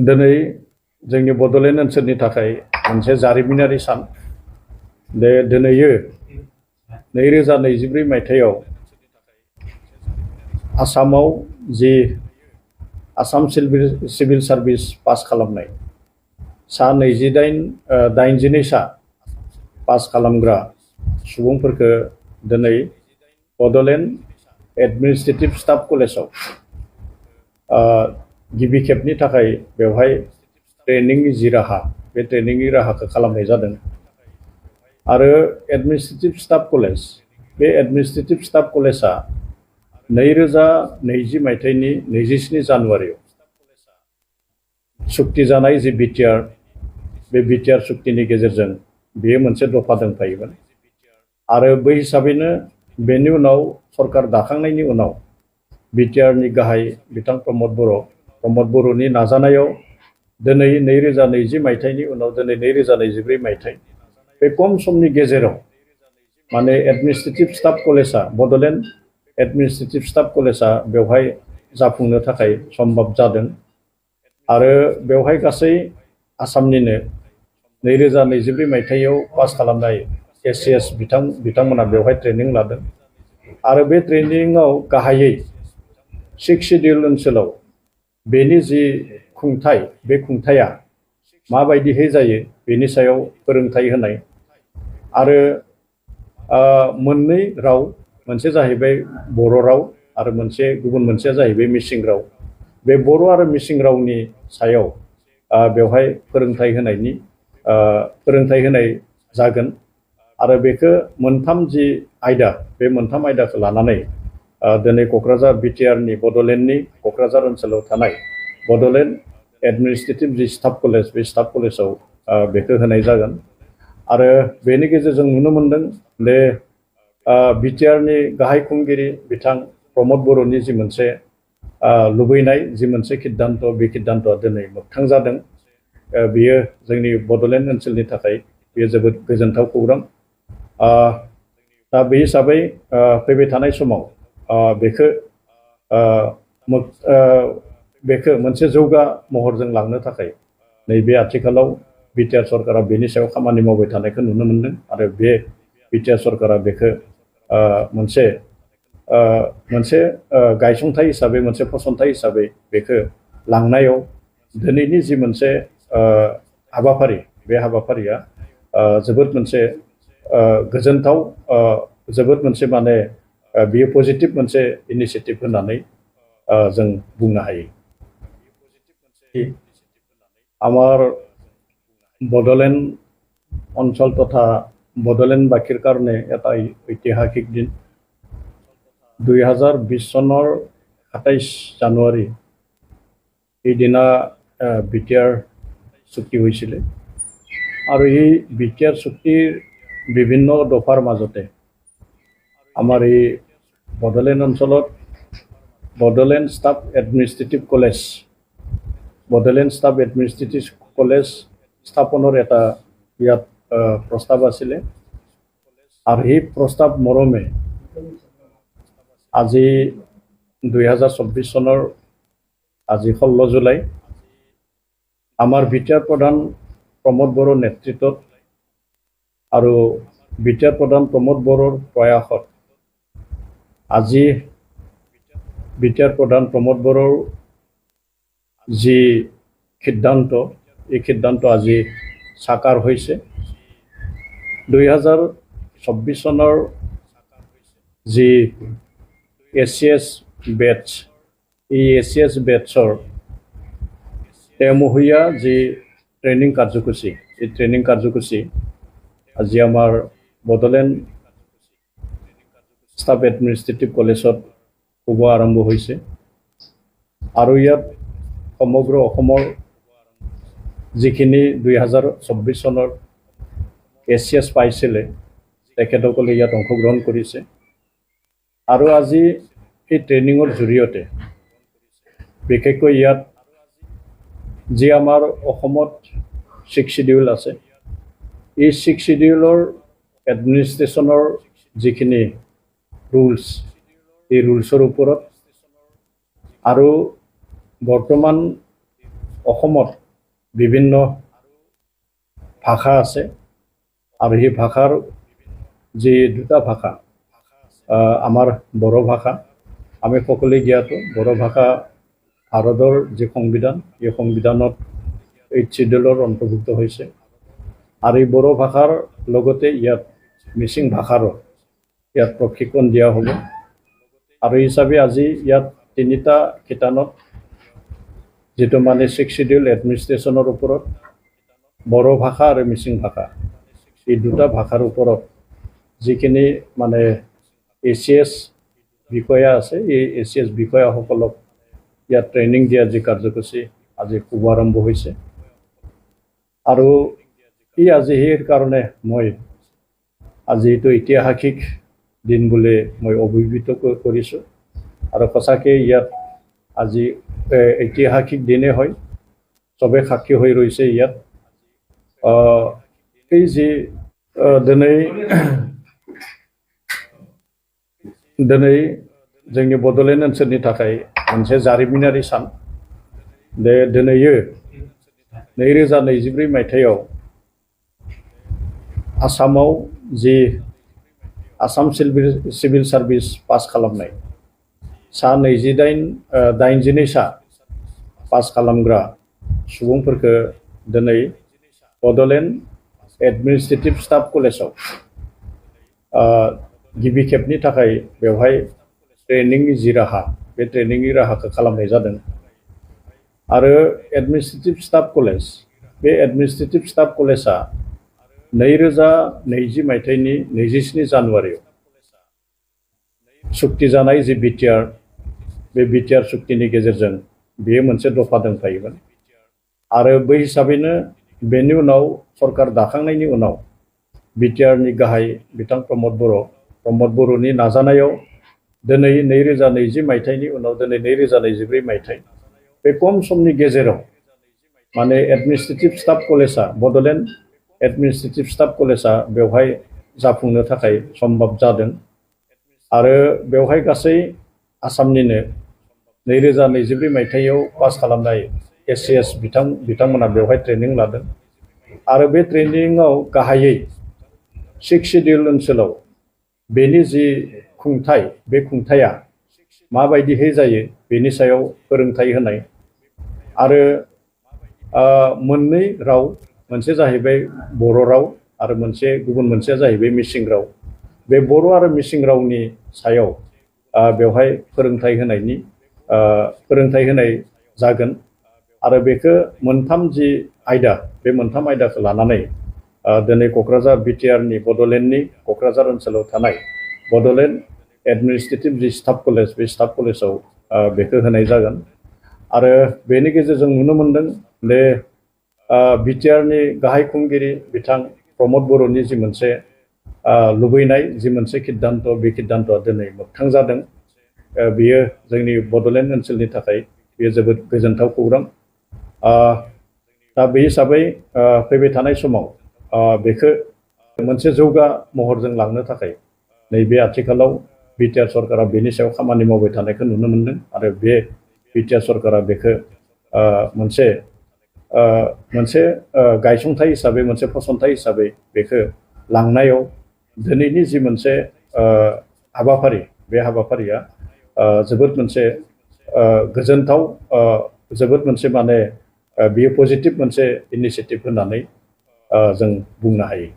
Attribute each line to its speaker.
Speaker 1: दिनै जोंनि बड'लेण्ड ओनसोलनि थाखाय मोनसे जारिमिनारि सान। दिनैयो 2024 मायथाइयाव आसामाव जि आसाम सिभिल सार्भिस पास खालामनाय सा 82 सा पास खालामग्रा सुबुंफोरखौ दिनै बड'लेण्ड एडमिनिस्ट्रेटिभ स्टाफ कलेजाव गिबि खेबनि थाखाय बेवहाय ट्रेनिंनि जि राहा बे ट्रेनिंनि राहाखौ खालामनाय जादों। आरो एडमिनिस्ट्रेटिभ स्टाफ कलेज बे एडमिनिस्ट्रेटिभ स्टाफ कलेजा 2020 मायथाइनि 27 जानुवारियाव सुक्ति जानाय जि बिटिआर बे बिटिआर सुक्तिनि गेजेरजों बेयो मोनसे दफा दंफायोमोन। आरो बै हिसाबैनो बेनि उनाव सरकार दाखांनायनि उनाव बिटिआरनि गाहाय बिथां प्रमद बर'नि नाजानायाव दिनै 2020 मायथाइनि उनाव दिनै 2024 मायथाइ बे खम समनि गेजेराव माने एडमिनिस्ट्रेटिभ स्टाफ कलेजा बड'लेण्ड एडमिनिस्ट्रेटिभ स्टाफ कलेजा बेवहाय जाफुंनो थाखाय सम्भब जादों। आरो बेवहाय गासै आसामनिनो 2024 मायथाइयाव पास खालामनाय एसिएस बिथांमोना बेवहाय ट्रेनिं लादों। आरो बे ट्रेनिंआव गाहायै 6 शिड्युल ओनसोलाव बेनि जि खुंथाय बे खुंथाया माबायदिहै जायो बेनि सायाव फोरोंथाय होनाय। आरो मोननै राव, मोनसे जाहैबाय बर' राव आरो गुबुन मोनसेया जाहैबाय मिसिं राव। बे बर' आरो मिसिं रावनि सायाव बेवहाय फोरोंथाय होनाय जागोन। आरो बेखौ मोनथाम जि आयदा बे मोनथाम आयदाखौ लानानै दिनै क'क्राझार बिटिआरनि बड'लेण्डनि क'क्राझार ओनसोलाव थानाय बड'लेण्ड एडमिनिस्ट्रेटिभ जि स्टाफ कलेज बे स्टाफ कलेजाव बेखौ होनाय जागोन। आरो बेनि गेजेरजों नुनो मोनदों बे बिटिआरनि गाहाय खुंगिरि बिथां प्रमद बर'नि जि मोनसे लुबैनाय जि मोनसे सिद्धान्त बे सिद्धान्तआ दिनै मोगथां जादों। बेयो जोंनि बड'लेण्ड ओनसोलनि थाखाय बेयो जोबोद गोजोनथाव खौरां। दा बे हिसाबै फैबाय थानाय समाव बेखौ मोनसे जौगा महरजों लांनो थाखाय नैबे आथिखालाव बिटिआर सरकारा बेनि सायाव खामानि मावबाय थानायखौ नुनो मोनदों। आरो बे बिटिआर सरकारा बेखौ मोनसे गायसंथाय हिसाबै मोनसे फसंथाय हिसाबै बेखौ लांनायाव दिनैनि जि मोनसे हाबाफारि बे हाबाफारिया जोबोद मोनसे गोजोनथाव, जोबोद मोनसे माने बियो पजिटिभ मोनसे इनिसिएटिभ होननानै जों बुंनो हायो। আমার বড়োলেণ্ড অঞ্চল তথা বড়োলেণ্ডবাসীৰ কাৰণে এটা ঐতিহাসিক দিন। 2020 চনৰ 27 জানুৱাৰী এই দিনা বিটিআৰ চুক্তি হৈছিলে। আৰু এই বিটিআৰ চুক্তিৰ বিভিন্ন দফাৰ মাজতে আমাৰ এই বড়োলেণ্ড অঞ্চলত বড়োলেণ্ড ষ্টাফ এডমিনিষ্ট্ৰেটিভ কলেজ স্থাপনৰ এটা ইয়াত প্ৰস্তাৱ আছিলে। আৰু সেই প্ৰস্তাৱ মৰমে আজি 2024 চনৰ আজি 16 জুলাই আমাৰ বিটিআৰ প্ৰধান প্ৰমদ বড়োৰ নেতৃত্বত আৰু বিটিআৰ প্ৰধান প্ৰমদ বড়োৰ প্ৰয়াসত আজি বিটিআৰ প্ৰধান প্ৰমদ বড়োৰ যি সিদ্ধান্ত এই সিদ্ধান্ত আজি সাকাৰ হৈছে। 2024 চনৰ যি এচিএছ বেটছ এই এচিএছ বেটছৰ তেমহীয়া যি ট্ৰেইনিং কাৰ্যসূচী এই ট্ৰেইনিং কাৰ্যসূচী আজি আমাৰ বড়োলেণ্ড ষ্টাফ এডমিনিষ্ট্ৰেটিভ কলেজত শুভ আৰম্ভ হৈছে। আৰু ইয়াত সমগ্ৰ অসমৰ যিখিনি 2024 চনৰ এচিএছ পাইছিলে তেখেতসকলে ইয়াত অংশগ্ৰহণ কৰিছে। আৰু আজি এই ট্ৰেইনিঙৰ জৰিয়তে বিশেষকৈ ইয়াত যি আমাৰ অসমত 6 শিডিউল আছে এই 6 শিডিউলৰ এডমিনিষ্ট্ৰেশ্যনৰ যিখিনি ৰুলছ এই ৰুলছৰ ওপৰত আৰু বৰ্তমান অসমত বিভিন্ন ভাষা আছে আৰু সেই ভাষাৰ যি দুটা ভাষা আমাৰ বড়ো ভাষা আমি সকলোৱে জ্ঞাত বড়ো ভাষা ভাৰতৰ যি সংবিধান এই সংবিধানত 8 শিডিউলৰ অন্তৰ্ভুক্ত হৈছে আৰু এই বড়ো ভাষাৰ লগতে ইয়াত মিচিং ভাষাৰো ইয়াত প্ৰশিক্ষণ দিয়া হ'ব আৰু হিচাপে আজি ইয়াত 3টা শিতানত যেটো মানে 6 শিডিউল এডমিনিষ্ট্ৰেশ্যনৰ ওপৰত বড়ো ভাষা আৰু মিচিং ভাষা এই দুটা ভাষাৰ ওপৰত যিখিনি মানে এচিএস বিষয়া আছে এই এচিএস বিষয়াসকলক ইয়াত ট্ৰেইনিং দিয়া যি কাৰ্যসূচী আজি শুভাৰম্ভ হৈছে আৰু এই আজি সেই কাৰণে মই আজি এইটো ঐতিহাসিক দিন বুলি মই অভিহিত কৰিছোঁ আৰু সঁচাকৈ ইয়াত আজি ঐতিহাসিক দিনে হয় চবে সাক্ষী হৈ ৰৈছে ইয়াত এই যে दिनै जोंनि बड'लेण्ड ओनसोलनि थाखाय मोनसे जारिमिनारि सान दिनैयो 2024 मायथाइयाव आसामाव जि आसाम सिभिल सार्भिस पास खालामनाय सा 82 सा पास खालामग्रा सुबुंफोरखौ दिनै बड'लेण्ड एडमिनिस्ट्रेटिभ स्टाफ कलेजाव गिबि खेबनि थाखाय बेवहाय ट्रेनिंनि जि राहा बे ट्रेनिंनि राहाखौ खालामनाय जादों आरो एडमिनिस्ट्रेटिभ स्टाफ कलेज बे एडमिनिस्ट्रेटिभ स्टाफ कलेजा 2020 मायथाइनि 27 जानुवारियाव सुक्ति जानाय जि बिटिआर बे बिटिआर सुक्तिनि गेजेरजों बेयो मोनसे दफा दंफायोमोन आरो बै हिसाबैनो बेनि उनाव सरकार दाखांनायनि उनाव बिटिआरनि गाहाय बिथां प्रमद बर'नि नाजानायाव दिनै 2020 मायथाइनि उनाव दिनै 2024 मायथाइ बे खम समनि गेजेराव माने एडमिनिस्ट्रेटिभ स्टाफ कलेजा बड'लेण्ड एडमिनिस्ट्रेटिभ स्टाफ कलेजा बेवहाय जाफुंनो थाखाय सम्भब जादों आरो बेवहाय गासै आसामनिनो 2024 मायथाइयाव पास खालामनाय एसिएस बिथांमोना बेवहाय ट्रेनिं लादों आरो बे ट्रेनिंआव गाहायै 6 शिडिउल ओनसोलाव बेनि जि खुंथाय बे खुंथाया माबायदिहै जायो बेनि सायाव फोरोंथाय होनाय आरो मोननै राव मोनसे जाहैबाय बर' राव आरो गुबुन मोनसेया जाहैबाय मिसिं राव बे बर' आरो मिसिं रावनि सायाव बेवहाय फोरोंथाय होनाय जागोन आरो बेखौ मोनथाम जि आयदा बे मोनथाम आयदाखौ लानानै दिनै क'क्राझार बिटिआरनि बड'लेण्डनि क'क्राझार ओनसोलाव थानाय बड'लेण्ड एडमिनिस्ट्रेटिभ जि स्टाफ कलेज बे स्टाफ कलेजाव बेखौ होनाय जागोन आरो बेनि गेजेरजों नुनो मोनदों बे बिटिआरनि गाहाय खुंगिरि बिथां प्रमद बर'नि जि मोनसे लुबैनाय जि मोनसे सिद्धान्त बे सिद्धान्तआ दिनै मोगथां जादों बेयो जोंनि बड'लेण्ड ओनसोलनि थाखाय बेयो जोबोद गोजोनथाव खौरां दा बे हिसाबै फैबाय थानाय समाव बेखौ मोनसे जौगा महरजों लांनो थाखाय नैबे आथिखालाव बिटिआर सरकारा बेनि सायाव खामानि मावबाय थानायखौ नुनो मोनदों आरो बे बिटिआर सरकारा बेखौ मोनसे गायसंथाय हिसाबै मोनसे फसंथाय हिसाबै बेखौ लांनायाव दिनैनि जि मोनसे हाबाफारि बे हाबाफारिया जोबोद मोनसे गोजोनथाव जोबोद मोनसे माने बेयो पजिटिभ मोनसे इनिशिएटिभ होननानै जों बुंनो हायो।